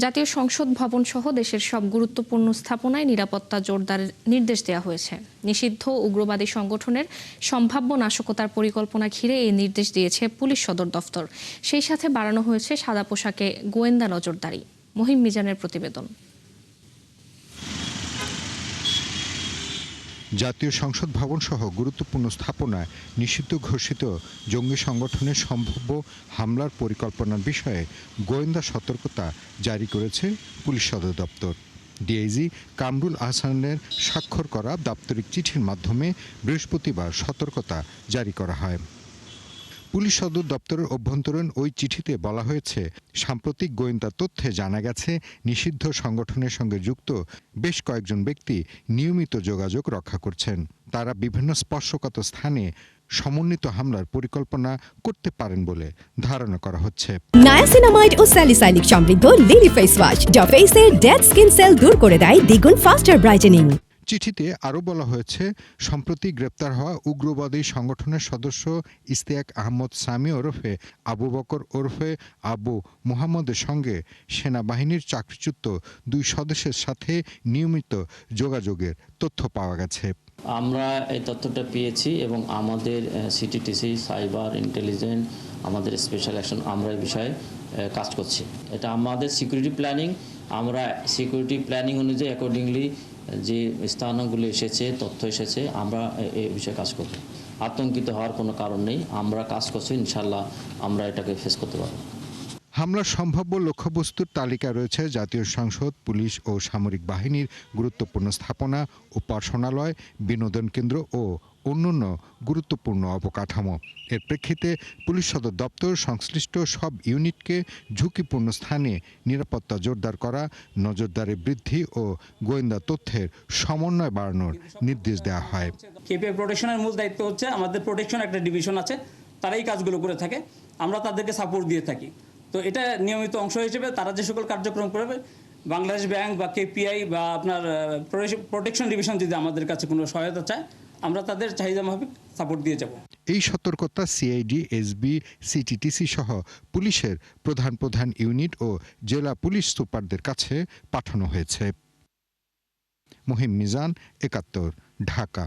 জাতীয় সংসদ ভবন সহ দেশের সব গুরুত্বপূর্ণ স্থাপনায় নিরাপত্তা জোরদারের নির্দেশ দেওয়া হয়েছে। নিষিদ্ধ উগ্রবাদী সংগঠনের সম্ভাব্য নাশকতার পরিকল্পনা ঘিরে এই নির্দেশ দিয়েছে পুলিশ সদর দফতর। সেই সাথে বাড়ানো হয়েছে সাদা পোশাকে গোয়েন্দা নজরদারি। মহিম মিজানের প্রতিবেদন। জাতীয় সংসদ ভবন সহ গুরুত্বপূর্ণ স্থাপনায় নিষিদ্ধ ঘোষিত জঙ্গি সংগঠনের সম্ভাব্য হামলার পরিকল্পনার বিষয়ে গোয়েন্দা সতর্কতা জারি করেছে পুলিশ সদর দপ্তর। ডিআইজি কামরুল আহসানের স্বাক্ষর করা দাপ্তরিক চিঠির মাধ্যমে বৃহস্পতিবার সতর্কতা জারি করা হয়। পুলিশ সদর দপ্তরের অভ্যন্তরীণ ওই চিঠিতে বলা হয়েছে, সাম্প্রতিক গোয়েন্দা তথ্যে জানা গেছে নিষিদ্ধ সংগঠনের সঙ্গে যুক্ত বেশ কয়েকজন ব্যক্তি নিয়মিত যোগাযোগ রক্ষা করছেন। তারা বিভিন্ন স্পর্শকাতর স্থানে সমন্বিত হামলার পরিকল্পনা করতে পারেন বলে ধারণা করা হচ্ছে। নায়াসিনামাইড ও স্যালিসাইলিক সমৃদ্ধ লিলি ফেস ওয়াশ, যা ফেসের ডেড স্কিন সেল দূর করে দেয় দ্বিগুণ ফাস্টার ব্রাইটেনিং। চিঠিতে আরও বলা হয়েছে, সম্প্রতি গ্রেপ্তার হওয়া উগ্রবাদী সংগঠনের সদস্য ইশতিয়াক আহমদ সামি ওরফে আবু বকর ওরফে আবু মুহাম্মদের সঙ্গে সেনাবাহিনীর চাকরিচ্যুত 2 সদস্যের সাথে নিয়মিত যোগাযোগের তথ্য পাওয়া গেছে। আমরা এই তথ্যটা পেয়েছি এবং আমাদের সিটিটিসি, সাইবার ইন্টেলিজেন্স, আমাদের স্পেশাল অ্যাকশন, আমরা এই বিষয়ে কাজ করছি। এটা আমাদের সিকিউরিটি প্ল্যানিং, আমরা সিকিউরিটি প্ল্যানিং অনুযায়ী অ্যাকর্ডিংলি যে স্থানগুলো এসেছে, তথ্য এসেছে, আমরা এই বিষয়ে কাজ করব। আতঙ্কিত হওয়ার কোনো কারণ নেই, আমরা কাজ করছি, ইনশাল্লাহ আমরা এটাকে ফেস করতে পারব। হামলার সম্ভাব্য লক্ষ্যবস্তুর তালিকা রয়েছে জাতীয় সংসদ, পুলিশ ও সামরিক বাহিনীর গুরুত্বপূর্ণ স্থাপনা, উপাসনালয়, বিনোদন কেন্দ্র ও অন্যান্য গুরুত্বপূর্ণ অবকাঠামো। এর প্রেক্ষিতে পুলিশ সদর দপ্তর সংশ্লিষ্ট সব ইউনিটকে ঝুঁকিপূর্ণ স্থানে নিরাপত্তা জোরদার করা, নজরদারি বৃদ্ধি ও গোয়েন্দা তথ্যের সমন্বয় বাড়ানোর নির্দেশ দেওয়া হয়। কেপিআই প্রোটেকশনের মূল দায়িত্ব হচ্ছে, আমাদের প্রোটেকশন একটা ডিভিশন আছে, তারাই কাজগুলো করে থাকে, আমরা তাদেরকে সাপোর্ট দিয়ে থাকি। তো এটা নিয়মিত অংশ হিসেবে তারা যে সকল কার্যক্রম করবে, বাংলাদেশ ব্যাংক বা কেপিআই বা আপনার প্রোটেকশন ডিভিশন যদি আমাদের কাছে কোনো সহায়তা চায়, আমরা তাদের চাহিদা মাফিক সাপোর্ট দিয়ে যাব। এই সতর্কতা সিআইডি, এসবি, সিটিটিসি সহ পুলিশের প্রধান ইউনিট ও জেলা পুলিশ সুপারদের কাছে পাঠানো হয়েছে। মহিম মিজান, ৭১, ঢাকা।